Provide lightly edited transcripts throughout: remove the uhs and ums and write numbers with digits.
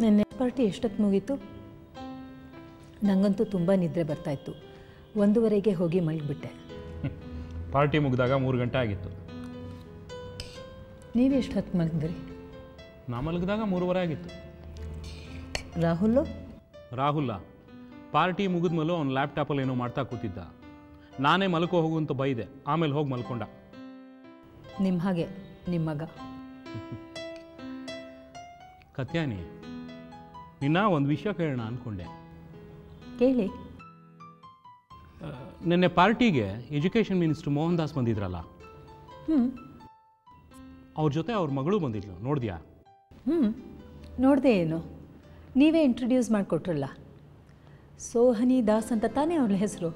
ನನ್ನ ಪಾರ್ಟಿ ಎಷ್ಟೊತ್ತು ಮುಗೀತು? ನನಗಂತೂ ತುಂಬ ನಿದ್ರೆ ಬರ್ತಾಯಿತ್ತು. 1:30ಗೆ ಹೋಗಿ ಮಲಗಿಬಿಟ್ಟೆ. ಪಾರ್ಟಿ ಮುಗಿದಾಗ 3 ಗಂಟೆ ಆಗಿತ್ತು. ನೀವು ಎಷ್ಟು ಹೊತ್ತು ಮಲಗಿದ್ರಿ? ನಾ ಮಲಗಿದಾಗ 3:30 ಆಗಿತ್ತು. ರಾಹುಲ್ಲ ಪಾರ್ಟಿ ಮುಗಿದ್ಮೇಲೂ ಅವ್ನು ಲ್ಯಾಪ್ಟಾಪಲ್ಲಿ ಏನೋ ಮಾಡ್ತಾ ಕೂತಿದ್ದ. ನಾನೇ ಮಲ್ಕೋ ಹೋಗು ಅಂತ ಬೈದೆ, ಆಮೇಲೆ ಹೋಗಿ ಮಲ್ಕೊಂಡ. ನಿಮ್ಮ ಹಾಗೆ ನಿಮ್ಮ ಮಗ. ಕತ್ಯಾನಿ, ನಿನ್ನ ಒಂದು ವಿಷಯ ಕೇಳೋಣ ಅಂದ್ಕೊಂಡೆ. ಕೇಳಿ. ನಿನ್ನೆ ಪಾರ್ಟಿಗೆ ಎಜುಕೇಷನ್ ಮಿನಿಸ್ಟರ್ ಮೋಹನ್ ದಾಸ್ ಬಂದಿದ್ರಲ್ಲ, ಅವ್ರ ಜೊತೆ ಅವ್ರ ಮಗಳು ಬಂದಿದ್ಲು, ನೋಡಿದ್ಯಾ? ನೋಡಿದೆ. ಏನು, ನೀವೇ ಇಂಟ್ರೊಡ್ಯೂಸ್ ಮಾಡಿಕೊಟ್ರಲ್ಲ. ಸೋಹನಿ ದಾಸ್ ಅಂತ ತಾನೇ ಅವಳ ಹೆಸರು.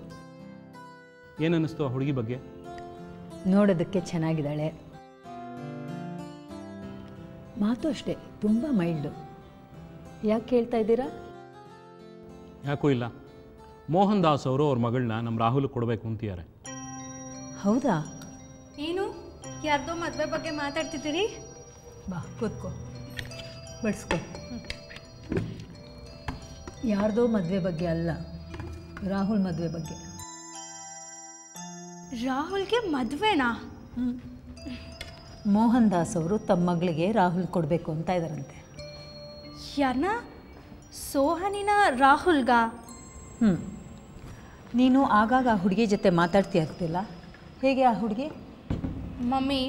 ಏನನ್ನಿಸ್ತು ಆ ಹುಡುಗಿ ಬಗ್ಗೆ? ನೋಡೋದಕ್ಕೆ ಚೆನ್ನಾಗಿದ್ದಾಳೆ, ಮಾತು ಅಷ್ಟೇ ತುಂಬ ಮೈಲ್ಡು. ಯಾಕೆ ಕೇಳ್ತಾ ಇದ್ದೀರಾ? ಯಾಕೂ ಇಲ್ಲ, ಮೋಹನ್ ದಾಸ್ ಅವರು ಅವ್ರ ಮಗಳನ್ನ ನಮ್ಮ ರಾಹುಲ್ ಕೊಡಬೇಕು ಅಂತಿದ್ದಾರೆ. ಹೌದಾ? ಏನು, ಯಾರ್ದೋ ಮದುವೆ ಬಗ್ಗೆ ಮಾತಾಡ್ತಿದ್ದೀರಿ? ಬಾ ಕೂತ್ಕೋ, ಬಡಿಸ್ಕೊ. ಯಾರ್ದೋ ಮದುವೆ ಬಗ್ಗೆ ಅಲ್ಲ, ರಾಹುಲ್ ಮದುವೆ ಬಗ್ಗೆ. ರಾಹುಲ್ಗೆ ಮದುವೆನಾ? ಮೋಹನ್ ದಾಸ್ ಅವರು ತಮ್ಮ ಮಗಳಿಗೆ ರಾಹುಲ್ ಕೊಡಬೇಕು ಅಂತ ಇದ್ದಾರಂತೆ. ಯಾರನ್ನ? ಸೋಹನಿನ ರಾಹುಲ್ಗ? ನೀನು ಆಗಾಗ ಆ ಹುಡುಗಿ ಜೊತೆ ಮಾತಾಡ್ತೀಯ ಇರ್ತಿಲ್ಲ, ಹೇಗೆ ಆ ಹುಡುಗಿ? ಮಮ್ಮಿ,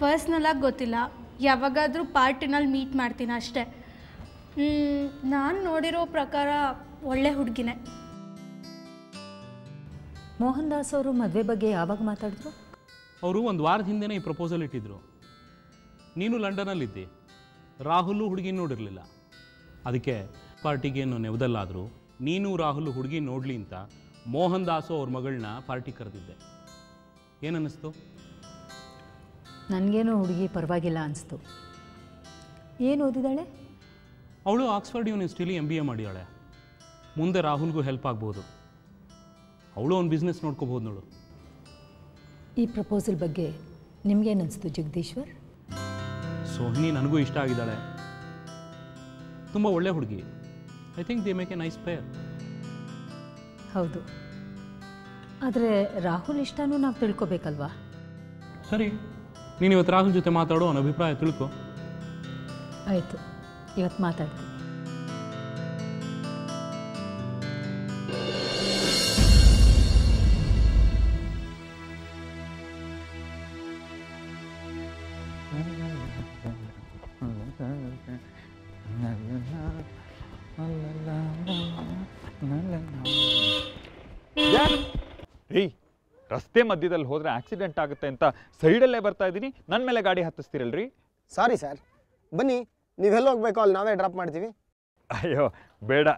ಪರ್ಸ್ನಲಾಗಿ ಗೊತ್ತಿಲ್ಲ, ಯಾವಾಗಾದರೂ ಪಾರ್ಟಿನಲ್ಲಿ ಮೀಟ್ ಮಾಡ್ತೀನಿ ಅಷ್ಟೇ. ನಾನು ನೋಡಿರೋ ಪ್ರಕಾರ ಒಳ್ಳೆ ಹುಡುಗಿನೇ. ಮೋಹನ್ ದಾಸ್ ಅವರು ಮದುವೆ ಬಗ್ಗೆ ಯಾವಾಗ ಮಾತಾಡಿದ್ರು? ಅವರು 1 ವಾರದ ಹಿಂದೆನೇ ಈ ಪ್ರಪೋಸಲ್ ಇಟ್ಟಿದ್ರು. ನೀನು ಲಂಡನಲ್ಲಿದ್ದೆ, ರಾಹುಲ್ ಹುಡುಗಿ ನೋಡಿರಲಿಲ್ಲ. ಅದಕ್ಕೆ ಪಾರ್ಟಿಗೆ ಏನೋ ನೆವದಲ್ಲಾದರೂ ನೀನು ರಾಹುಲ್ ಹುಡುಗಿ ನೋಡಲಿ ಅಂತ ಮೋಹನ್ ದಾಸು ಅವ್ರ ಮಗಳನ್ನ ಪಾರ್ಟಿ ಕರೆದಿದ್ದೆ. ಏನನ್ನಿಸ್ತು? ನನಗೇನೋ ಹುಡುಗಿ ಪರವಾಗಿಲ್ಲ ಅನಿಸ್ತು. ಏನು ಓದಿದ್ದಾಳೆ? ಅವಳು ಆಕ್ಸ್ಫರ್ಡ್ ಯೂನಿವರ್ಸಿಟಿಲಿ MBA ಮಾಡಿದಾಳೆ. ಮುಂದೆ ರಾಹುಲ್ಗೂ ಹೆಲ್ಪ್ ಆಗ್ಬೋದು. ಅವಳು ಒಂದು ಬಿಸ್ನೆಸ್ ನೋಡ್ಕೋಬೋದು ನೋಡು. ಈ ಪ್ರಪೋಸಲ್ ಬಗ್ಗೆ ನಿಮಗೇನಿಸ್ತು ಜಗದೀಶ್ವರ್? ಸೋಹಿನಿ ನನಗೂ ಇಷ್ಟ ಆಗಿದ್ದಾಳೆ, ತುಂಬ ಒಳ್ಳೆ ಹುಡುಗಿ. I think they make a nice pair. ಹೌದು, ಆದರೆ ರಾಹುಲ್ ಇಷ್ಟನೂ ನಾವು ತಿಳ್ಕೊಬೇಕಲ್ವಾ? ಸರಿ, ನೀನು ಇವತ್ತು ರಾಹುಲ್ ಜೊತೆ ಮಾತಾಡೋ, ಅವನ ಅಭಿಪ್ರಾಯ ತಿಳ್ಕೊ. ಆಯಿತು, ಇವತ್ತು ಮಾತಾಡ್ತೀನಿ. ಏಯ್, ರಸ್ತೆ ಮಧ್ಯದಲ್ಲಿ ಹೋದ್ರೆ ಆಕ್ಸಿಡೆಂಟ್ ಆಗುತ್ತೆ ಅಂತ ಸೈಡಲ್ಲೇ ಬರ್ತಾ ಇದ್ದೀನಿ, ನನ್ನ ಮೇಲೆ ಗಾಡಿ ಹತ್ತಿಸ್ತೀರಲ್ರಿ? ಸಾರಿ ಸರ್, ಬನ್ನಿ, ನೀವೆಲ್ಲ ಹೋಗ್ಬೇಕು ಅಲ್ಲಿ ನಾವೇ ಡ್ರಾಪ್ ಮಾಡ್ತೀವಿ. ಅಯ್ಯೋ ಬೇಡ,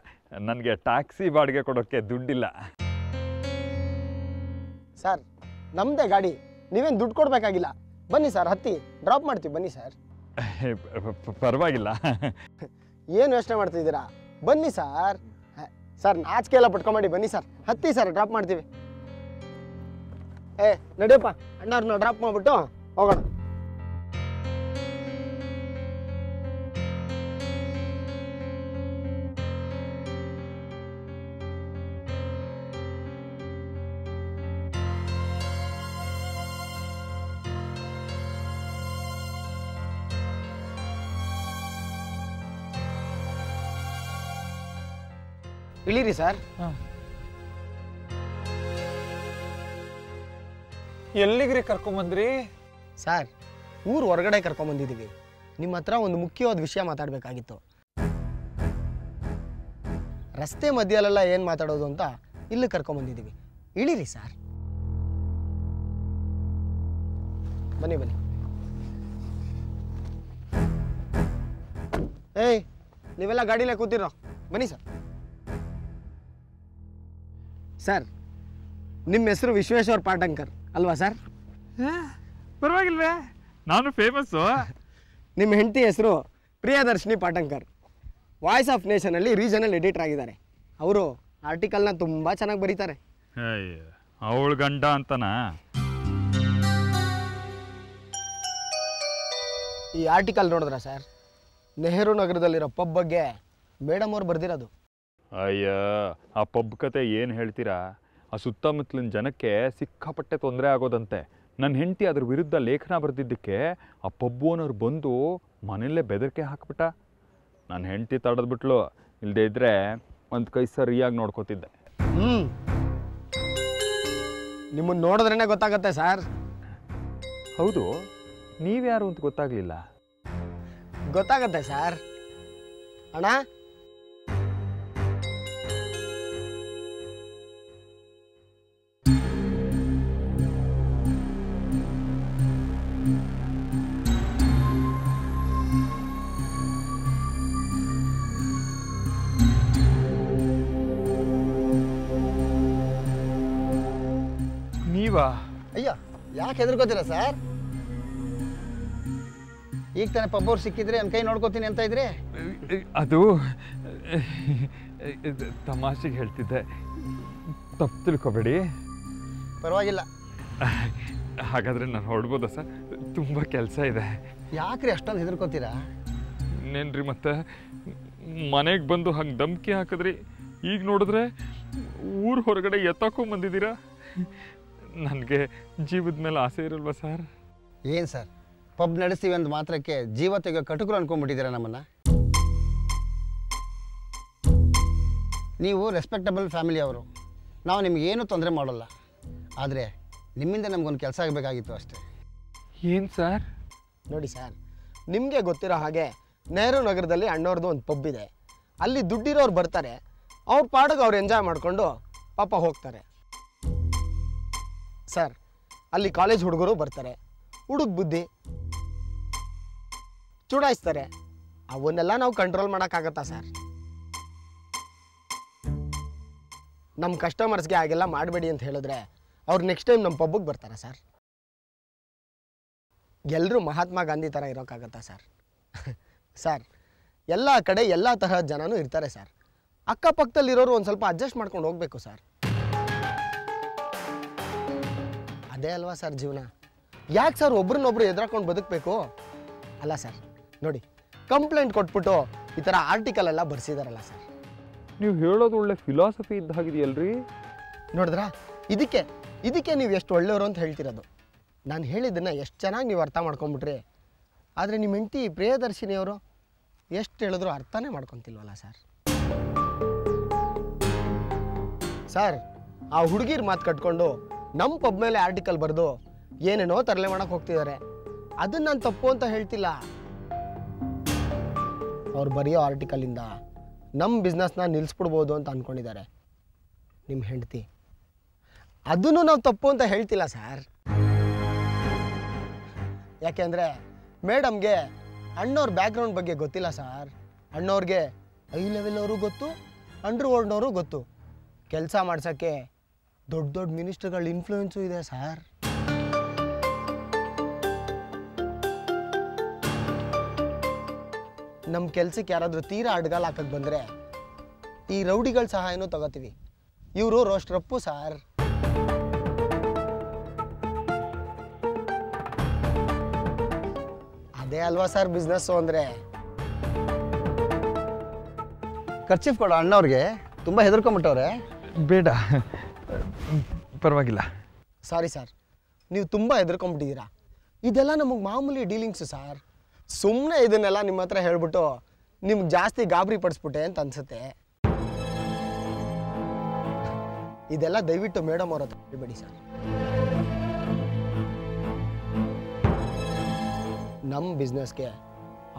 ನನಗೆ ಟ್ಯಾಕ್ಸಿ ಬಾಡಿಗೆ ಕೊಡೋಕ್ಕೆ ದುಡ್ಡಿಲ್ಲ. ಸರ್, ನಮ್ಮದೇ ಗಾಡಿ, ನೀವೇನು ದುಡ್ಡು ಕೊಡಬೇಕಾಗಿಲ್ಲ. ಬನ್ನಿ ಸರ್, ಹತ್ತಿ ಡ್ರಾಪ್ ಮಾಡ್ತೀವಿ. ಬನ್ನಿ ಸರ್. ಪರವಾಗಿಲ್ಲ. ಏನು ಯೋಚನೆ ಮಾಡ್ತಿದ್ದೀರಾ? ಬನ್ನಿ ಸರ್. ಸರ್, ನಾಚಿಕೆ ಎಲ್ಲ ಪಟ್ಕೊಂಬೇಡಿ, ಬನ್ನಿ ಸರ್, ಹತ್ತಿ ಸರ್, ಡ್ರಾಪ್ ಮಾಡ್ತೀವಿ. ನಡಿಯಪ್ಪ, ಅಣ್ಣವ್ರನ್ನ ಡ್ರಾಪ್ ಮಾಡಿಬಿಟ್ಟು ಹೋಗೋಣ. ಇಳಿರಿ ಸರ್. ಎಲ್ಲಿಗ್ರಿ ಕರ್ಕೊಂಬಂದ್ರಿ? ಸರ್, ಊರು ಹೊರಗಡೆ ಕರ್ಕೊಂಬಂದಿದ್ದೀವಿ. ನಿಮ್ಮ ಹತ್ರ ಒಂದು ಮುಖ್ಯವಾದ ವಿಷಯ ಮಾತಾಡಬೇಕಾಗಿತ್ತು. ರಸ್ತೆ ಮಧ್ಯದಲ್ಲೆಲ್ಲ ಏನು ಮಾತಾಡೋದು ಅಂತ ಇಲ್ಲಿ ಕರ್ಕೊಂಬಂದಿದ್ದೀವಿ. ಇಳಿರಿ ಸರ್. ಬನ್ನಿ ಬನ್ನಿ. ಏಯ್, ನೀವೆಲ್ಲ ಗಾಡಿಲೇ ಕೂತಿರೋ, ಬನ್ನಿ ಸರ್. ಸರ್, ನಿಮ್ಮ ಹೆಸರು ವಿಶ್ವೇಶ್ವರ್ ಪಾಟಂಕರ್ ಅಲ್ವಾ ಸರ್? ಪರವಾಗಿಲ್ವೇ, ನಾನು ಫೇಮಸ್ಸು. ನಿಮ್ಮ ಹೆಂಡತಿ ಹೆಸರು ಪ್ರಿಯದರ್ಶಿನಿ ಪಾಟಂಕರ್, ವಾಯ್ಸ್ ಆಫ್ ನೇಷನಲ್ಲಿ ರೀಜನಲ್ ಎಡಿಟರ್ ಆಗಿದ್ದಾರೆ. ಅವರು ಆರ್ಟಿಕಲ್ನ ತುಂಬ ಚೆನ್ನಾಗಿ ಬರೀತಾರೆ. ಅವಳ ಗಂಡ ಅಂತನಾ? ಈ ಆರ್ಟಿಕಲ್ ನೋಡಿದ್ರ ಸರ್? ನೆಹರು ನಗರದಲ್ಲಿರೋ ಪಬ್ ಬಗ್ಗೆ ಮೇಡಮ್ ಅವ್ರು ಬರ್ದಿರೋದು. ಅಯ್ಯ, ಆ ಪಬ್ ಕತೆ ಏನು ಹೇಳ್ತೀರಾ? ಆ ಸುತ್ತಮುತ್ತಲಿನ ಜನಕ್ಕೆ ಸಿಕ್ಕಾಪಟ್ಟೆ ತೊಂದರೆ ಆಗೋದಂತೆ. ನನ್ನ ಹೆಂಡತಿ ಅದ್ರ ವಿರುದ್ಧ ಲೇಖನ ಬರೆದಿದ್ದಕ್ಕೆ ಆ ಪಬ್ ಓನರ್ ಬಂದು ಮನೆಯಲ್ಲೇ ಬೆದರಿಕೆ ಹಾಕ್ಬಿಟ್ಟ. ನನ್ನ ಹೆಂಡತಿ ತಡೆದ್ಬಿಟ್ಲು, ಇಲ್ಲದೆ ಇದ್ದರೆ ಒಂದು ಕೈ ಸರಿಯಾಗಿ ನೋಡ್ಕೋತಿದ್ದೆ. ನಿಮ್ಮನ್ನು ನೋಡಿದ್ರೇ ಗೊತ್ತಾಗತ್ತೆ ಸರ್. ಹೌದು, ನೀವ್ಯಾರು ಅಂತ ಗೊತ್ತಾಗಲಿಲ್ಲ. ಗೊತ್ತಾಗತ್ತೆ ಸರ್. ಅಣ್ಣ, ನೀವಾ? ಅಯ್ಯೋ, ಯಾಕೆ ಹೆದರ್ಕೋತೀರಾ ಸರ್? ಈಗ ತಾನೇ ಪಬ್ಬವ್ರು ಸಿಕ್ಕಿದ್ರೆ ನನ್ನ ಕೈ ನೋಡ್ಕೋತೀನಿ ಅಂತ ಇದ್ರೆ. ಅದು ತಮಾಷೆಗೆ ಹೇಳ್ತಿದ್ದೆ, ತಪ್ಪು ತಿಳ್ಕೊಬೇಡಿ. ಪರವಾಗಿಲ್ಲ. ಹಾಗಾದರೆ ನಾನು ಹೊರಡ್ಬೋದಾ ಸರ್? ತುಂಬ ಕೆಲಸ ಇದೆ. ಯಾಕ್ರಿ ಅಷ್ಟೊಂದು ಹೆದರ್ಕೋತೀರಾ? ಇನ್ನೇನ್ರಿ, ಮತ್ತೆ ಮನೆಗೆ ಬಂದು ಹಂಗೆ ಧಮ್ಕಿ ಹಾಕಿದ್ರಿ, ಈಗ ನೋಡಿದ್ರೆ ಊರು ಹೊರಗಡೆ ಎತ್ತಾಕೊಂಬಂದಿದ್ದೀರಾ. ನನಗೆ ಜೀವದ ಮೇಲೆ ಆಸೆ ಇರಲ್ವಾ ಸರ್? ಏನು ಸರ್, ಪಬ್ ನಡೆಸ್ತೀವಿ ಅಂದ ಮಾತ್ರಕ್ಕೆ ಜೀವ ತೆಗೋ ಕಟುಕರು ಅನ್ಕೊಂಡ್ಬಿಟ್ಟಿದ್ದೀರಾ ನಮ್ಮನ್ನು? ನೀವು ರೆಸ್ಪೆಕ್ಟಬಲ್ ಫ್ಯಾಮಿಲಿ ಅವರು, ನಾವು ನಿಮಗೇನು ತೊಂದರೆ ಮಾಡೋಲ್ಲ. ಆದರೆ ನಿಮ್ಮಿಂದ ನಮಗೊಂದು ಕೆಲಸ ಆಗಬೇಕಾಗಿತ್ತು ಅಷ್ಟೇ. ಏನು ಸರ್? ನೋಡಿ ಸರ್, ನಿಮಗೆ ಗೊತ್ತಿರೋ ಹಾಗೆ ನೆಹರು ನಗರದಲ್ಲಿ ಅಣ್ಣವ್ರದ್ದು ಒಂದು ಪಬ್ ಇದೆ. ಅಲ್ಲಿ ದುಡ್ಡಿರೋರು ಬರ್ತಾರೆ, ಅವ್ರ ಪಾಡಿಗೆ ಅವ್ರು ಎಂಜಾಯ್ ಮಾಡಿಕೊಂಡು ಪಾಪ ಹೋಗ್ತಾರೆ ಸರ್. ಅಲ್ಲಿ ಕಾಲೇಜ್ ಹುಡುಗರು ಬರ್ತಾರೆ, ಹುಡುಗ ಬುದ್ಧಿ ಚುಡಾಯಿಸ್ತಾರೆ. ಅವನ್ನೆಲ್ಲ ನಾವು ಕಂಟ್ರೋಲ್ ಮಾಡೋಕ್ಕಾಗತ್ತಾ ಸರ್? ನಮ್ಮ ಕಸ್ಟಮರ್ಸ್ಗೆ ಹಾಗೆಲ್ಲ ಮಾಡಬೇಡಿ ಅಂತ ಹೇಳಿದ್ರೆ ಅವ್ರು ನೆಕ್ಸ್ಟ್ ಟೈಮ್ ನಮ್ಮ ಪಬ್ಬಿಗೆ ಬರ್ತಾರೆ ಸರ್. ಎಲ್ಲರೂ ಮಹಾತ್ಮ ಗಾಂಧಿ ಥರ ಇರೋಕ್ಕಾಗತ್ತಾ ಸರ್? ಸರ್, ಎಲ್ಲ ಕಡೆ ಎಲ್ಲ ತರಹದ ಜನನೂ ಇರ್ತಾರೆ ಸರ್. ಅಕ್ಕಪಕ್ಕದಲ್ಲಿರೋರು ಒಂದು ಸ್ವಲ್ಪ ಅಡ್ಜಸ್ಟ್ ಮಾಡ್ಕೊಂಡು ಹೋಗಬೇಕು ಸರ್. ಅದೇ ಅಲ್ವಾ ಸರ್ ಜೀವನ? ಯಾಕೆ ಸರ್ ಒಬ್ರನ್ನೊಬ್ರು ಎದುರಾಕೊಂಡು ಬದುಕಬೇಕು? ಅಲ್ಲ ಸರ್, ನೋಡಿ, ಕಂಪ್ಲೇಂಟ್ ಕೊಟ್ಬಿಟ್ಟು ಈ ಥರ ಆರ್ಟಿಕಲ್ ಎಲ್ಲ ಬರ್ಸಿದಾರಲ್ಲ ಸರ್. ನೀವು ಹೇಳೋದು ಒಳ್ಳೆ ಫಿಲಾಸಫಿ ಇದ್ದ ಹಾಗಿದೆಯಲ್ರಿ. ನೋಡಿದ್ರಾ, ಇದಕ್ಕೆ ನೀವು ಎಷ್ಟು ಒಳ್ಳೆಯವರು ಅಂತ ಹೇಳ್ತಿರೋದು. ನಾನು ಹೇಳಿದ್ದನ್ನು ಎಷ್ಟು ಚೆನ್ನಾಗಿ ನೀವು ಅರ್ಥ ಮಾಡ್ಕೊಂಬಿಟ್ರಿ. ಆದರೆ ನಿಮ್ಮ ಹೆಂಡತಿ ಪ್ರಿಯದರ್ಶಿನಿಯವರು ಎಷ್ಟು ಹೇಳಿದ್ರು ಅರ್ಥನೇ ಮಾಡ್ಕೊತಿಲ್ವಲ್ಲ ಸರ್. ಸರ್, ಆ ಹುಡುಗಿರ್ ಮಾತು ಕಟ್ಕೊಂಡು ನಮ್ಮ ಪಬ್ ಮೇಲೆ ಆರ್ಟಿಕಲ್ ಬರೆದು ಏನೇನೋ ತರಲೆ ಮಾಡಕ್ಕೆ ಹೋಗ್ತಿದ್ದಾರೆ. ಅದನ್ನು ನಾನು ತಪ್ಪು ಅಂತ ಹೇಳ್ತಿಲ್ಲ. ಅವ್ರು ಬರೆಯೋ ಆರ್ಟಿಕಲಿಂದ ನಮ್ಮ ಬಿಸ್ನೆಸ್ನ ನಿಲ್ಲಿಸ್ಬಿಡ್ಬೋದು ಅಂತ ಅಂದ್ಕೊಂಡಿದ್ದಾರೆ ನಿಮ್ಮ ಹೆಂಡತಿ. ಅದನ್ನು ನಾವು ತಪ್ಪು ಅಂತ ಹೇಳ್ತಿಲ್ಲ ಸರ್. ಯಾಕೆಂದರೆ ಮೇಡಮ್ಗೆ ಅಣ್ಣವ್ರ ಬ್ಯಾಕ್ಗ್ರೌಂಡ್ ಬಗ್ಗೆ ಗೊತ್ತಿಲ್ಲ ಸರ್. ಅಣ್ಣವ್ರಿಗೆ ಐ ಲೆವೆಲ್ ಅವರು ಗೊತ್ತು, ಅಂಡರ್ ವರ್ಲ್ಡ್ನವರು ಗೊತ್ತು. ಕೆಲಸ ಮಾಡ್ಸೋಕ್ಕೆ ದೊಡ್ಡ ದೊಡ್ಡ ಮಿನಿಸ್ಟರ್ಗಳ ಇನ್ಫ್ಲೂಯೆನ್ಸು ಇದೆ ಸರ್. ನಮ್ಮ ಕೆಲಸಕ್ಕೆ ಯಾರಾದರೂ ತೀರಾ ಅಡ್ಗಾಲ ಹಾಕಕ್ಕೆ ಬಂದರೆ ಈ ರೌಡಿಗಳ ಸಹಾಯನೂ ತಗೋತೀವಿ. ಇವರು ರೋಸ್ಟ್ರಪ್ಪು ಸರ್. ಅದೇ ಅಲ್ವಾ ಸರ್ ಬಿಸ್ನೆಸ್ಸು ಅಂದರೆ? ಖರ್ಚಿಫ್ ಕೊಡೋ ಅಣ್ಣವ್ರಿಗೆ ತುಂಬ ಹೆದರ್ಕೊಂಬಿಟ್ಟವ್ರೆ. ಬೇಡ, ಪರವಾಗಿಲ್ಲ. ಸಾರಿ ಸರ್, ನೀವು ತುಂಬ ಹೆದರ್ಕೊಂಬಿಟ್ಟಿದ್ದೀರಾ. ಇದೆಲ್ಲ ನಮಗೆ ಮಾಮೂಲಿ ಡೀಲಿಂಗ್ಸು ಸರ್. ಸುಮ್ಮನೆ ಇದನ್ನೆಲ್ಲ ನಿಮ್ಮ ಹತ್ರ ಹೇಳ್ಬಿಟ್ಟು ನಿಮ್ಗೆ ಜಾಸ್ತಿ ಗಾಬರಿ ಪಡಿಸ್ಬಿಟ್ಟೆ ಅಂತ ಅನ್ಸುತ್ತೆ. ಇದೆಲ್ಲ ದಯವಿಟ್ಟು ಮೇಡಮ್ ಅವ್ರ ಹತ್ರ ಹೇಳ್ಬೇಡಿ ಸರ್. ನಮ್ಮ ಬಿಸ್ನೆಸ್ಗೆ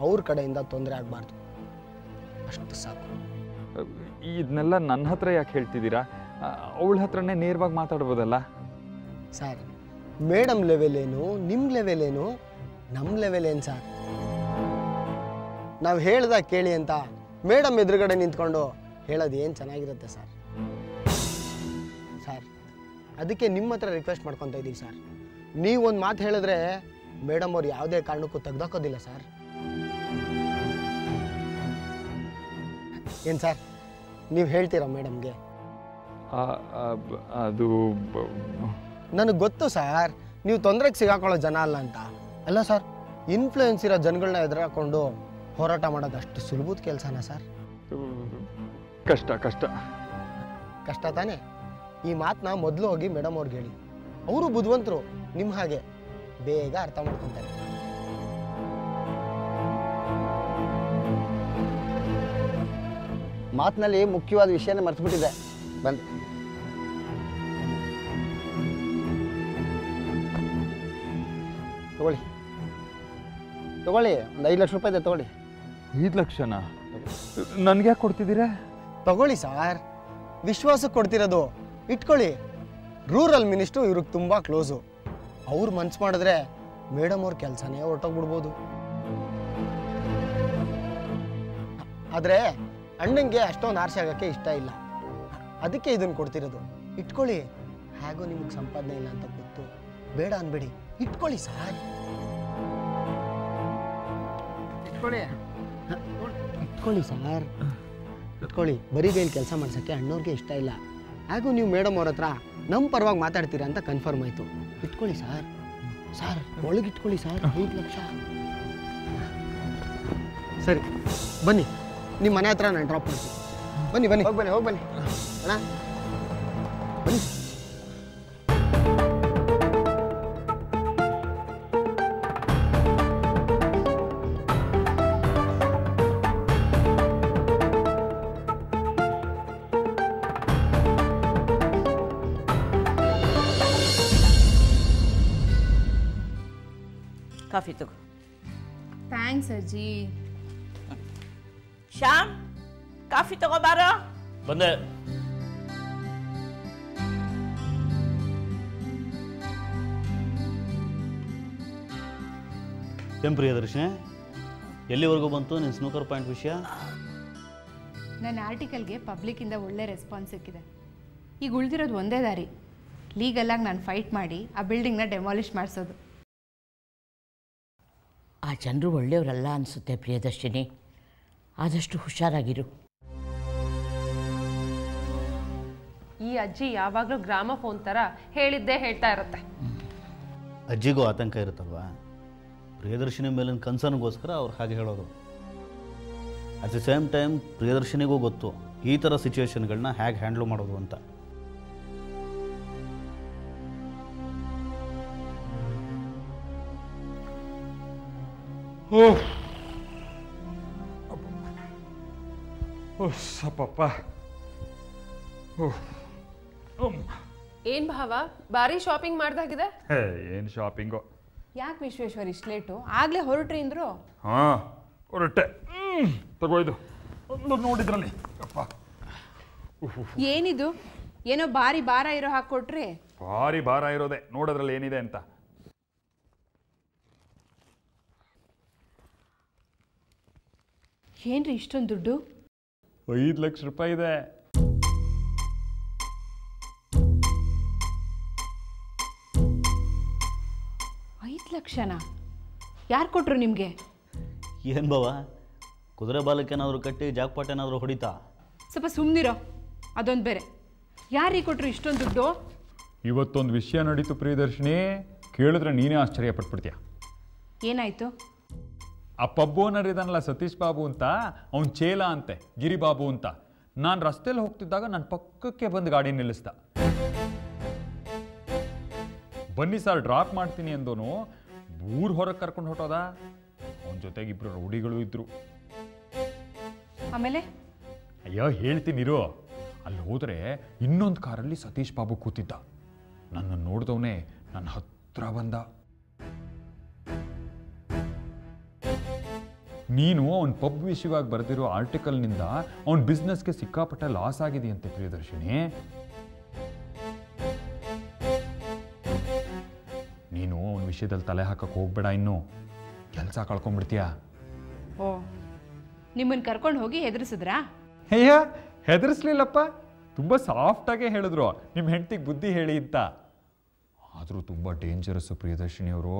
ಅವ್ರ ಕಡೆಯಿಂದ ತೊಂದರೆ ಆಗಬಾರ್ದು, ಅಷ್ಟು ಸಾಕು. ಇದನ್ನೆಲ್ಲ ನನ್ನ ಹತ್ರ ಯಾಕೆ ಹೇಳ್ತಿದ್ದೀರಾ? ಅವಳ ಹತ್ರನೇ ನೇರವಾಗಿ ಮಾತಾಡ್ಬೋದಲ್ಲ ಸರ್. ಮೇಡಮ್ ಲೆವೆಲ್ ಏನು, ನಿಮ್ಮ ಲೆವೆಲ್ ಏನು, ನಮ್ಮ ಲೆವೆಲ್ ಏನು ಸರ್? ನಾವು ಹೇಳ್ದಾಗ ಕೇಳಿ ಅಂತ ಮೇಡಮ್ ಎದುರುಗಡೆ ನಿಂತ್ಕೊಂಡು ಹೇಳೋದು ಏನು ಚೆನ್ನಾಗಿರುತ್ತೆ ಸರ್? ಸರ್, ಅದಕ್ಕೆ ನಿಮ್ಮ ಹತ್ರ ರಿಕ್ವೆಸ್ಟ್ ಮಾಡ್ಕೊತಾ ಇದ್ದೀವಿ ಸರ್. ನೀವು ಒಂದು ಮಾತು ಹೇಳಿದ್ರೆ ಮೇಡಮ್ ಅವ್ರು ಯಾವುದೇ ಕಾರಣಕ್ಕೂ ತೆಗ್ದಾಕೋದಿಲ್ಲ ಸರ್. ಏನು ಸರ್, ನೀವು ಹೇಳ್ತೀರಾ ಮೇಡಮ್ಗೆ? ಅದು ನನಗೆ ಗೊತ್ತು ಸರ್, ನೀವು ತೊಂದರೆಗೆ ಸಿಗಾಕೊಳ್ಳೋ ಜನ ಅಲ್ಲ ಅಂತ. ಅಲ್ಲ ಸರ್, ಇನ್ಫ್ಲೂಯೆನ್ಸ್ ಇರೋ ಜನಗಳನ್ನ ಎದುರಾಕೊಂಡು ಹೋರಾಟ ಮಾಡೋದು ಅಷ್ಟು ಸುಲಭದ ಕೆಲಸನಾ ಸರ್? ಕಷ್ಟ ಕಷ್ಟ ಕಷ್ಟ ತಾನೇ? ಈ ಮಾತನ್ನ ಮೊದಲು ಹೋಗಿ ಮೇಡಮ್ ಅವ್ರಿಗೆ ಹೇಳಿ. ಅವರು ಬುದ್ಧಿವಂತರು, ನಿಮ್ಮ ಹಾಗೆ ಬೇಗ ಅರ್ಥ ಮಾಡ್ಕೊತಾರೆ. ಮಾತಿನಲ್ಲಿ ಮುಖ್ಯವಾದ ವಿಷಯನೇ ಮರೆತುಬಿಟ್ಟಿದೆ. ಬಂದೆ. ತಗೊಳ್ಳಿ ತಗೊಳ್ಳಿ, ಒಂದು 5 ಲಕ್ಷ ರೂಪಾಯಿ ಇದೆ, ತಗೊಳ್ಳಿ. 5 ಲಕ್ಷನಾ? ನನಗೆ ಯಾಕೆ ಕೊಡ್ತಿದ್ದೀರಾ? ತಗೊಳ್ಳಿ ಸಾರ್, ವಿಶ್ವಾಸಕ್ಕೆ ಕೊಡ್ತಿರೋದು, ಇಟ್ಕೊಳ್ಳಿ. ರೂರಲ್ ಮಿನಿಸ್ಟ್ರು ಇವ್ರಿಗೆ ತುಂಬ ಕ್ಲೋಸು. ಅವ್ರು ಮನ್ಸು ಮಾಡಿದ್ರೆ ಮೇಡಮ್ ಅವ್ರ ಕೆಲಸನೇ ಹೊರಟೋಗ್ಬಿಡ್ಬೋದು. ಆದರೆ ಅಣ್ಣಂಗೆ ಅಷ್ಟೊಂದು ಆರ್ಸೆ ಆಗೋಕ್ಕೆ ಇಷ್ಟ ಇಲ್ಲ, ಅದಕ್ಕೆ ಇದನ್ನು ಕೊಡ್ತಿರೋದು. ಇಟ್ಕೊಳ್ಳಿ, ಹೇಗೋ ನಿಮಗೆ ಸಂಪಾದನೆ ಇಲ್ಲ ಅಂತ ಗೊತ್ತು, ಬೇಡ ಅನ್ಬೇಡಿ, ಇಟ್ಕೊಳ್ಳಿ ಸಾರ್. ಇಟ್ಕೊಳ್ಳಿ ಸಾರ್, ಇಟ್ಕೊಳ್ಳಿ. ಬರೀ ಕೈಲಿ ಕೆಲಸ ಮಾಡ್ಸೋಕ್ಕೆ ಅಣ್ಣವ್ರಿಗೆ ಇಷ್ಟ ಇಲ್ಲ, ಹಾಗೂ ನೀವು ಮೇಡಮ್ ಅವ್ರ ಹತ್ರ ನಮ್ಮ ಪರವಾಗಿ ಮಾತಾಡ್ತೀರಾ ಅಂತ ಕನ್ಫರ್ಮ್ ಆಯಿತು. ಇಟ್ಕೊಳ್ಳಿ ಸಾರ್. ಸಾರ್ ಒಳಗಿಟ್ಕೊಳ್ಳಿ ಸಾರ್, 5 ಲಕ್ಷ. ಸರಿ ಬನ್ನಿ, ನಿಮ್ಮ ಮನೆ ಹತ್ರ ನಾನು ಡ್ರಾಪ್ ಮಾಡ್ತೀನಿ. ಬನ್ನಿ ಬನ್ನಿ, ಹೋಗಿ ಬನ್ನಿ, ಹೋಗಿ ಬನ್ನಿ ಅಣ್ಣ, ಬನ್ನಿ. ಕಾಫಿ ತಗೋ. ಥ್ಯಾಂಕ್ಸ್ ಅಜ್ಜಿ. ಶ್ಯಾಮ್, ಕಾಫಿ ತಗೋ ಬಾರೋ. ಬಂದೆ. ಏನು ಪ್ರಿಯದರ್ಶಿನಿ, ಎಲ್ಲಿವರೆಗೂ ಬಂತು ನಿನ್ನ ಸ್ನೂಕರ್ ಪಾಯಿಂಟ್ ವಿಷಯ? ನನ್ನ ಆರ್ಟಿಕಲ್ಗೆ ಪಬ್ಲಿಕ್ಕಿಂದ ಒಳ್ಳೆ ರೆಸ್ಪಾನ್ಸ್ ಸಿಕ್ಕಿದೆ. ಈಗ ಉಳಿದಿರೋದು ಒಂದೇ ದಾರಿ, ಲೀಗಲಾಗಿ ನಾನು ಫೈಟ್ ಮಾಡಿ ಆ ಬಿಲ್ಡಿಂಗ್ನ ಡೆಮಾಲಿಷ್ ಮಾಡಿಸೋದು. ಆ ಜನರು ಒಳ್ಳೆಯವರಲ್ಲ ಅನಿಸುತ್ತೆ ಪ್ರಿಯದರ್ಶಿನಿ, ಆದಷ್ಟು ಹುಷಾರಾಗಿರು. ಈ ಅಜ್ಜಿ ಯಾವಾಗಲೂ ಗ್ರಾಮಫೋನ್ ಥರ ಹೇಳಿದ್ದೇ ಹೇಳ್ತಾ ಇರುತ್ತೆ. ಅಜ್ಜಿಗೂ ಆತಂಕ ಇರುತ್ತಲ್ವಾ, ಪ್ರಿಯದರ್ಶಿನಿ ಮೇಲಿನ ಕನ್ಸರ್ನ್ಗೋಸ್ಕರ ಅವ್ರು ಹಾಗೆ ಹೇಳೋದು. ಅಟ್ ದಿ ಸೇಮ್ ಟೈಮ್ ಪ್ರಿಯದರ್ಶಿನಿಗೂ ಗೊತ್ತು ಈ ಥರ ಸಿಚುವೇಶನ್ಗಳನ್ನ ಹೇಗೆ ಹ್ಯಾಂಡ್ಲ್ ಮಾಡೋದು ಅಂತ. ಏನ್ ಭಾವ, ಭಾರಿ ಶಾಪಿಂಗ್ ಮಾಡ್ದಾಗಿದೆ? ಏನು ಶಾಪಿಂಗು? ಯಾಕೆ ವಿಶ್ವೇಶ್ವರ್ ಇಷ್ಟು ಲೇಟು? ಆಗ್ಲೇ ಹೊರಟ್ರಿ ಅಂದ್ರು. ಹಾಂ ಹೊರಟೆ. ತಗೋಯ್ದು ಒಂದು ನೋಡಿದ್ರಲ್ಲಿ. ಏನಿದು, ಏನೋ ಭಾರಿ ಭಾರ ಇರೋ ಹಾಕಿ ಕೊಟ್ರಿ? ಭಾರಿ ಭಾರ ಇರೋದೆ, ನೋಡೋದ್ರಲ್ಲಿ ಏನಿದೆ ಅಂತ. ಏನ್ರಿ ಇಷ್ಟೊಂದು ದುಡ್ಡು? 5 ಲಕ್ಷ ರೂಪಾಯಿ ಇದೆ. ಲಕ್ಷನಾ? ಯಾರು ಕೊಟ್ಟರು ನಿಮಗೆ? ಏನು ಬಾವ, ಕುದುರೆ ಬಾಲಕ್ಕೆ ಏನಾದರೂ ಕಟ್ಟಿ ಜಾಕ್ಪಾಟ್ ಏನಾದರೂ ಹೊಡಿತಾ? ಸ್ವಲ್ಪ ಸುಮ್ಮನಿರೋ, ಅದೊಂದು ಬೇರೆ. ಯಾರಿಗೆ ಕೊಟ್ಟರು ಇಷ್ಟೊಂದು ದುಡ್ಡು? ಇವತ್ತೊಂದು ವಿಷಯ ನಡೀತು ಪ್ರಿಯದರ್ಶಿನಿ, ಕೇಳಿದ್ರೆ ನೀನೇ ಆಶ್ಚರ್ಯ ಪಟ್ಬಿಡ್ತೀಯ. ಏನಾಯಿತು? ಆ ಪಬ್ ಓನರ್ ಇದಾನಲ್ಲ ಸತೀಶ್ ಬಾಬು ಅಂತ, ಅವನ ಚೇಲ ಅಂತೆ, ಗಿರಿಬಾಬು ಅಂತ. ನಾನು ರಸ್ತೆಯಲ್ಲಿ ಹೋಗ್ತಿದ್ದಾಗ ನನ್ನ ಪಕ್ಕಕ್ಕೆ ಬಂದು ಗಾಡಿ ನಿಲ್ಲಿಸ್ದ. ಬನ್ನಿ ಸರ್ ಡ್ರಾಪ್ ಮಾಡ್ತೀನಿ ಅಂದೋನು ಊರು ಹೊರಗೆ ಕರ್ಕೊಂಡು ಹೊಟ್ಟೋದ. ಅವನ ಜೊತೆಗೆ 2 ರೌಡಿಗಳು ಇದ್ರು. ಆಮೇಲೆ? ಅಯ್ಯೋ ಹೇಳ್ತೀನಿರು. ಅಲ್ಲಿ ಹೋದರೆ ಇನ್ನೊಂದು ಕಾರಲ್ಲಿ ಸತೀಶ್ ಬಾಬು ಕೂತಿದ್ದ. ನನ್ನನ್ನು ನೋಡಿದವನೇ ನನ್ನ ಹತ್ರ ಬಂದ. ನೀನು ಅವನ ಪಬ್ ವಿಷಯವಾಗಿ ಬರೆದಿರೋ ಆರ್ಟಿಕಲ್ನಿಂದ ಅವನ ಬಿಸ್ನೆಸ್ಗೆ ಸಿಕ್ಕಾಪಟ್ಟೆ ಲಾಸ್ ಆಗಿದೆಯಂತೆ ಪ್ರಿಯದರ್ಶಿನಿ. ನೀನು ಅವನ ವಿಷಯದಲ್ಲಿ ತಲೆ ಹಾಕಕ್ಕೆ ಹೋಗ್ಬೇಡ, ಇನ್ನು ಕೆಲಸ ಕಳ್ಕೊಂಡ್ಬಿಡ್ತೀಯ. ಓ, ನಿಮ್ಮನ್ನು ಕರ್ಕೊಂಡು ಹೋಗಿ ಹೆದರಿಸಿದ್ರಾ? ಅಯ್ಯ ಹೆದರಿಸ್ಲಿಲ್ಲಪ್ಪ, ತುಂಬ ಸಾಫ್ಟಾಗೇ ಹೇಳಿದ್ರು ನಿಮ್ಮ ಹೆಂಡತಿಗೆ ಬುದ್ಧಿ ಹೇಳಿ ಅಂತ. ಆದರೂ ತುಂಬ ಡೇಂಜರಸ್ಸು ಪ್ರಿಯದರ್ಶಿನಿ ಅವರು,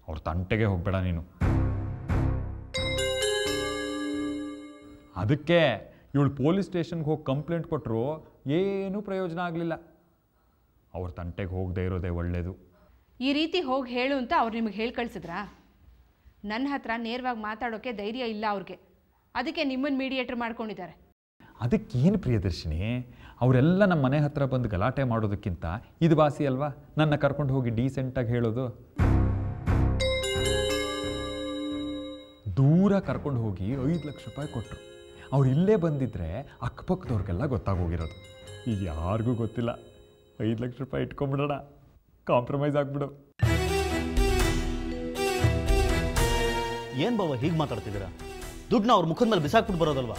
ಅವ್ರ ತಂಟೆಗೆ ಹೋಗ್ಬೇಡ ನೀನು. ಅದಕ್ಕೆ ಇವಳು ಪೊಲೀಸ್ ಸ್ಟೇಷನ್ಗೆ ಹೋಗಿ ಕಂಪ್ಲೇಂಟ್ ಕೊಟ್ಟರು, ಏನೂ ಪ್ರಯೋಜನ ಆಗಲಿಲ್ಲ. ಅವ್ರ ತಂಟೆಗೆ ಹೋಗದೆ ಇರೋದೇ ಒಳ್ಳೆಯದು. ಈ ರೀತಿ ಹೋಗಿ ಹೇಳು ಅಂತ ಅವ್ರು ನಿಮಗೆ ಹೇಳಿ ಕಳಿಸಿದ್ರಾ? ನನ್ನ ಹತ್ರ ನೇರವಾಗಿ ಮಾತಾಡೋಕ್ಕೆ ಧೈರ್ಯ ಇಲ್ಲ ಅವ್ರಿಗೆ, ಅದಕ್ಕೆ ನಿಮ್ಮನ್ನು ಮೀಡಿಯೇಟರ್ ಮಾಡ್ಕೊಂಡಿದ್ದಾರೆ. ಅದಕ್ಕೇನು ಪ್ರಿಯದರ್ಶಿನಿ, ಅವರೆಲ್ಲ ನಮ್ಮ ಮನೆ ಹತ್ರ ಬಂದು ಗಲಾಟೆ ಮಾಡೋದಕ್ಕಿಂತ ಇದು ವಾಸಿ ಅಲ್ವಾ ನನ್ನ ಕರ್ಕೊಂಡು ಹೋಗಿ ಡೀಸೆಂಟಾಗಿ ಹೇಳೋದು. ದೂರ ಕರ್ಕೊಂಡು ಹೋಗಿ 5 ಲಕ್ಷ ರೂಪಾಯಿ ಕೊಟ್ಟರು. ಅವ್ರು ಇಲ್ಲೇ ಬಂದಿದ್ರೆ ಅಕ್ಕಪಕ್ಕದವ್ರಿಗೆಲ್ಲ ಗೊತ್ತಾಗೋಗಿರೋದು. ಈಗ ಯಾರಿಗೂ ಗೊತ್ತಿಲ್ಲ. 5 ಲಕ್ಷ ರೂಪಾಯಿ ಇಟ್ಕೊಂಡ್ಬಿಡೋಣ, ಕಾಂಪ್ರಮೈಸ್ ಆಗ್ಬಿಡು. ಏನು ಬಾವ ಹೀಗೆ ಮಾತಾಡ್ತಿದ್ದೀರಾ? ದುಡ್ಡನ್ನ ಅವ್ರ ಮುಖದ ಮೇಲೆ ಬಿಸಾಕ್ಬಿಟ್ಟು ಬರೋದಲ್ವಾ?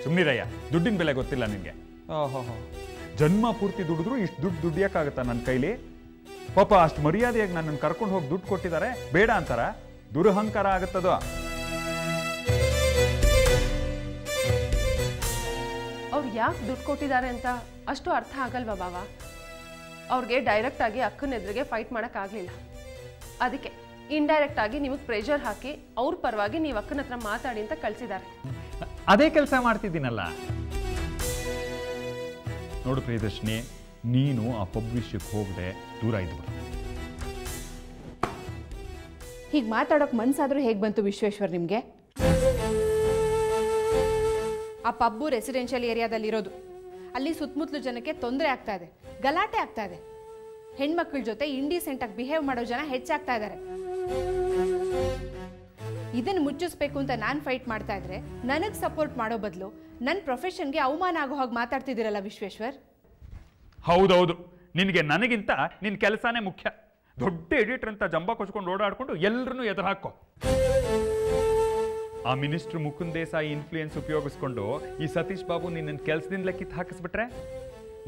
ಸುಮ್ಮನಿರಯ್ಯ, ದುಡ್ಡಿನ ಬೆಲೆ ಗೊತ್ತಿಲ್ಲ ನಿನಗೆ. ಓಹೋ, ಜನ್ಮ ಪೂರ್ತಿ ದುಡಿದ್ರು ಇಷ್ಟು ದುಡಿಯೋಕ್ಕಾಗತ್ತಾ ನನ್ನ ಕೈಲಿ? ಪಾಪ ಅಷ್ಟು ಮರ್ಯಾದೆಯಾಗಿ ನನ್ನನ್ನು ಕರ್ಕೊಂಡು ಹೋಗಿ ದುಡ್ಡು ಕೊಟ್ಟಿದ್ದಾರೆ, ಬೇಡ ಅಂತಾರ? ದುರಹಂಕಾರ ಆಗುತ್ತದು. ಅವ್ರು ಯಾಕೆ ದುಡ್ಡು ಕೊಟ್ಟಿದ್ದಾರೆ ಅಂತ ಅಷ್ಟು ಅರ್ಥ ಆಗಲ್ವಾ ಬಾವ? ಅವ್ರಿಗೆ ಡೈರೆಕ್ಟ್ ಆಗಿ ಅಕ್ಕನ ಎದುರಿಗೆ ಫೈಟ್ ಮಾಡೋಕ್ಕಾಗಲಿಲ್ಲ. ಅದಕ್ಕೆ ಇಂಡೈರೆಕ್ಟ್ ಆಗಿ ನಿಮಗೆ ಪ್ರೆಷರ್ ಹಾಕಿ ಅವ್ರ ಪರವಾಗಿ ನೀವು ಅಕ್ಕನ ಹತ್ರ ಮಾತಾಡಿ ಅಂತ ಕಳಿಸಿದ್ದಾರೆ. ಅದೇ ಕೆಲಸ ಮಾಡ್ತಿದ್ದೀನಲ್ಲ. ನೋಡು ಪ್ರಿಯದರ್ಶಿನಿ, ನೀನು ಆ ಪಬ್ ವಿಷಯಕ್ಕೆ ಹೋಗದೆ ದೂರ ಇದ್ಬಿಡು. ಹೀಗೆ ಮಾತಾಡೋಕೆ ಮನ್ಸಾದ್ರೂ ಹೇಗೆ ಬಂತು ವಿಶ್ವೇಶ್ವರ್ ನಿಮಗೆ? ಆ ಪಬ್ಬು ರೆಸಿಡೆನ್ಷಿಯಲ್ ಏರಿಯಾದಲ್ಲಿರೋದು. ಅಲ್ಲಿ ಸುತ್ತಮುತ್ತಲು ಜನಕ್ಕೆ ತೊಂದರೆ ಆಗ್ತಾ ಇದೆ, ಗಲಾಟೆ ಆಗ್ತಾ ಇದೆ. ಹೆಣ್ಮಕ್ಳ ಜೊತೆ ಇಂಡಿಸೆಂಟಾಗಿ ಬಿಹೇವ್ ಮಾಡೋ ಜನ ಹೆಚ್ಚಾಗ್ತಾ ಇದ್ದಾರೆ. ಇದನ್ನು ಮುಚ್ಚಿಸ್ಬೇಕು ಅಂತ ನಾನು ಫೈಟ್ ಮಾಡ್ತಾ ಇದ್ರೆ ನನಗೆ ಸಪೋರ್ಟ್ ಮಾಡೋ ಬದಲು ನನ್ನ ಪ್ರೊಫೆಷನ್ಗೆ ಅವಮಾನ ಆಗೋ ಹಾಗೆ ಮಾತಾಡ್ತಿದ್ದೀರಲ್ಲ ವಿಶ್ವೇಶ್ವರ್. ಹೌದೌದು, ನಿನಗೆ ನನಗಿಂತ ನಿನ್ನ ಕೆಲಸನೇ ಮುಖ್ಯ. ದೊಡ್ಡ ಎಡಿಟರ್ ಅಂತ ಜಂಬ ಕೊಚ್ಕೊಂಡು ಓಡಾಡ್ಕೊಂಡು ಎಲ್ಲರನ್ನೂ ಎದುರು ಹಾಕೋ. ಆ ಮಿನಿಸ್ಟರ್ ಮುಕುಂದ್ ದೇಸಾಯಿ ಇನ್ಫ್ಲೂಯೆನ್ಸ್ ಉಪಯೋಗಿಸ್ಕೊಂಡು ಈ ಸತೀಶ್ ಬಾಬು ನಿನ್ನ ಕೆಲಸದಿಂದಲೇ ಕಿತ್ತು ಹಾಕಿಸ್ಬಿಟ್ರೆ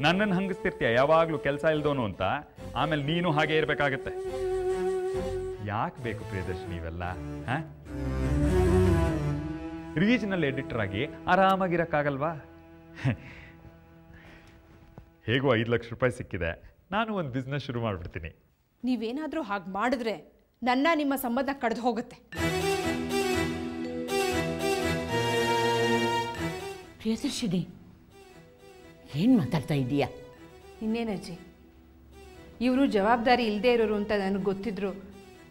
ನನ್ನನ್ನು ಹಂಗಿಸ್ತಿರ್ತೀಯ ಯಾವಾಗಲೂ ಕೆಲಸ ಇಲ್ದೋನು ಅಂತ. ಆಮೇಲೆ ನೀನು ಹಾಗೆ ಇರಬೇಕಾಗತ್ತೆ. ಯಾಕೆ ಬೇಕು ಪ್ರಿಯದರ್ಶಿನಿ ಇವೆಲ್ಲ? ರೀಜನಲ್ ಎಡಿಟರ್ ಆಗಿ ಆರಾಮಾಗಿರಕ್ಕಾಗಲ್ವಾ? ಹೇಗೋ 5 ಲಕ್ಷ ರೂಪಾಯಿ ಸಿಕ್ಕಿದೆ, ನಾನು ಒಂದು ಬಿಸ್ನೆಸ್ ಶುರು ಮಾಡಿಬಿಡ್ತೀನಿ. ನೀವೇನಾದರೂ ಹಾಗೆ ಮಾಡಿದ್ರೆ ನನ್ನ ನಿಮ್ಮ ಸಂಬಂಧ ಕಳೆದು ಹೋಗುತ್ತೆ. ಪ್ರಿಯದರ್ಶಿನಿ, ಏನು ಮಾತಾಡ್ತಾ ಇದ್ದೀಯಾ? ಇನ್ನೇನಜ್ಜಿ, ಇವರು ಜವಾಬ್ದಾರಿ ಇಲ್ಲದೆ ಇರೋರು ಅಂತ ನನಗೆ ಗೊತ್ತಿದ್ರು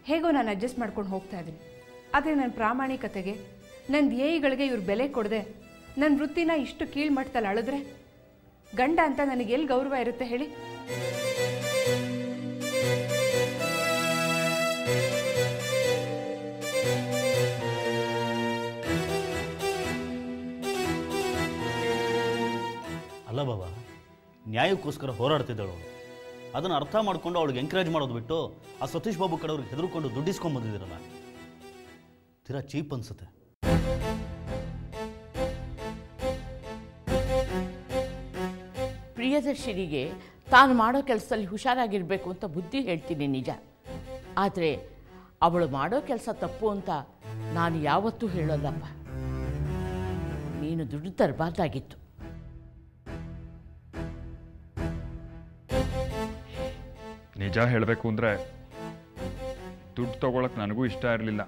ಹೇಗೋ ನಾನು ಅಡ್ಜಸ್ಟ್ ಮಾಡ್ಕೊಂಡು ಹೋಗ್ತಾ ಇದ್ದೀನಿ. ಆದರೆ ನನ್ನ ಪ್ರಾಮಾಣಿಕತೆಗೆ, ನನ್ನ ಧ್ಯೇಯಗಳಿಗೆ ಇವ್ರು ಬೆಲೆ ಕೊಡದೆ ನನ್ನ ವೃತ್ತಿನ ಇಷ್ಟು ಕೀಳ್ಮಟ್ಟದಲ್ಲಿ ಅಳಿದ್ರೆ ಗಂಡ ಅಂತ ನನಗೆ ಎಲ್ಲಿ ಗೌರವ ಇರುತ್ತೆ ಹೇಳಿ? ಅಲ್ಲ ಬಾಬಾ, ನ್ಯಾಯಕ್ಕೋಸ್ಕರ ಹೋರಾಡ್ತಿದ್ದಾಳು ಅವಳು. ಅದನ್ನು ಅರ್ಥ ಮಾಡ್ಕೊಂಡು ಅವಳಿಗೆ ಎಂಕರೇಜ್ ಮಾಡೋದು ಬಿಟ್ಟು ಆ ಸತೀಶ್ ಬಾಬು ಕಡೆಯವ್ರಿಗೆ ಹೆದರ್ಕೊಂಡು ದುಡ್ಡಿಸ್ಕೊಂಡು ಬಂದಿದ್ದೀರಲ್ಲ, ತೀರಾ ಚೀಪ್ ಅನ್ಸುತ್ತೆ. ಪ್ರಿಯದರ್ಶಿನಿಗೆ ತಾನು ಮಾಡೋ ಕೆಲಸದಲ್ಲಿ ಹುಷಾರಾಗಿರಬೇಕು ಅಂತ ಬುದ್ಧಿ ಹೇಳ್ತೀನಿ ನಿಜ. ಆದರೆ ಅವಳು ಮಾಡೋ ಕೆಲಸ ತಪ್ಪು ಅಂತ ನಾನು ಯಾವತ್ತೂ ಹೇಳೋಲ್ಲಪ್ಪ. ನೀನು ದುಡ್ಡು ತರಬಾರ್ದಾಗಿತ್ತು. ನಿಜ ಹೇಳಬೇಕು ಅಂದರೆ ದುಡ್ಡು ತಗೊಳಕ್ಕೆ ನನಗೂ ಇಷ್ಟ ಇರಲಿಲ್ಲ.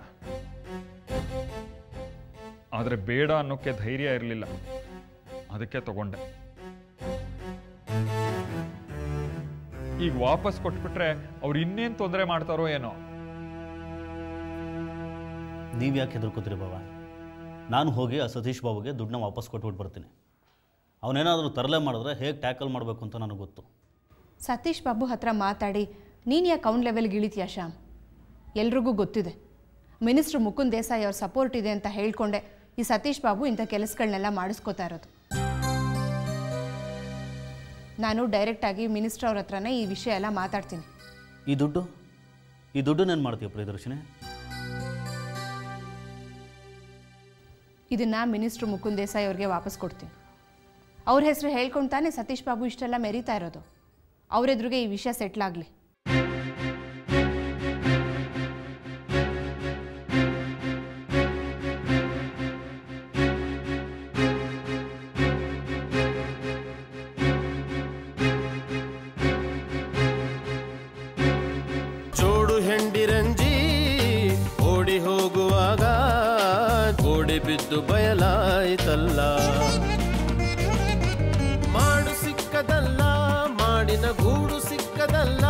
ಆದರೆ ಬೇಡ ಅನ್ನೋಕ್ಕೆ ಧೈರ್ಯ ಇರಲಿಲ್ಲ, ಅದಕ್ಕೆ ತಗೊಂಡೆ. ಈಗ ವಾಪಸ್ ಕೊಟ್ಬಿಟ್ರೆ ಅವ್ರು ಇನ್ನೇನು ತೊಂದರೆ ಮಾಡ್ತಾರೋ ಏನೋ. ನೀವು ಯಾಕೆ ಹೆದರ್ಕೋತೀರಿ ಬಾಬಾ? ನಾನು ಹೋಗಿ ಆ ಸತೀಶ್ ಬಾಬುಗೆ ದುಡ್ಡನ್ನ ವಾಪಸ್ ಕೊಟ್ಬಿಟ್ಟು ಬರ್ತೀನಿ. ಅವನೇನಾದರೂ ತರಲೆ ಮಾಡಿದ್ರೆ ಹೇಗೆ ಟ್ಯಾಕಲ್ ಮಾಡಬೇಕು ಅಂತ ನನಗೆ ಗೊತ್ತು. ಸತೀಶ್ ಬಾಬು ಹತ್ರ ಮಾತಾಡಿ ನೀನು ಯಾಕೆ ಅವನ ಲೆವೆಲ್ಗೆ ಇಳಿತೀಯ ಶ್ಯಾಮ್? ಎಲ್ರಿಗೂ ಗೊತ್ತಿದೆ, ಮಿನಿಸ್ಟ್ರ್ ಮುಕುಂದ್ ದೇಸಾಯಿ ಅವ್ರ ಸಪೋರ್ಟ್ ಇದೆ ಅಂತ ಹೇಳ್ಕೊಂಡೆ ಈ ಸತೀಶ್ ಬಾಬು ಇಂಥ ಕೆಲಸಗಳನ್ನೆಲ್ಲ ಮಾಡಿಸ್ಕೋತಾ ಇರೋದು. ನಾನು ಡೈರೆಕ್ಟಾಗಿ ಮಿನಿಸ್ಟ್ರ್ ಅವ್ರ ಹತ್ರನೇ ಈ ವಿಷಯ ಎಲ್ಲ ಮಾತಾಡ್ತೀನಿ. ಈ ದುಡ್ಡನ್ನೇನು ಮಾಡ್ತೀಯ ಪ್ರಿಯದರ್ಶಿನಿ? ಇದನ್ನು ಮಿನಿಸ್ಟ್ರ್ ಮುಕುಂದ್ ದೇಸಾಯಿ ಅವ್ರಿಗೆ ವಾಪಸ್ ಕೊಡ್ತೀನಿ. ಅವ್ರ ಹೆಸರು ಹೇಳ್ಕೊಂಡು ತಾನೇ ಸತೀಶ್ ಬಾಬು ಇಷ್ಟೆಲ್ಲ ಮೆರೀತಾ ಇರೋದು. ಅವರೆದುರಿಗೆ ಈ ವಿಷಯ ಸೆಟ್ಲ್ ಆಗಲಿ. ಜೋಡು ಹೆಂಡಿರಂಜಿ ಓಡಿ ಹೋಗುವಾಗ ಗೋಡೆ ಬಿದ್ದು ಬಯಲಾಯಿತಲ್ಲ. ಮಾಡು ಸಿಕ್ಕದಲ್ಲ, ಮಾಡಿನ ಗೂಡು ಸಿಕ್ಕದಲ್ಲ.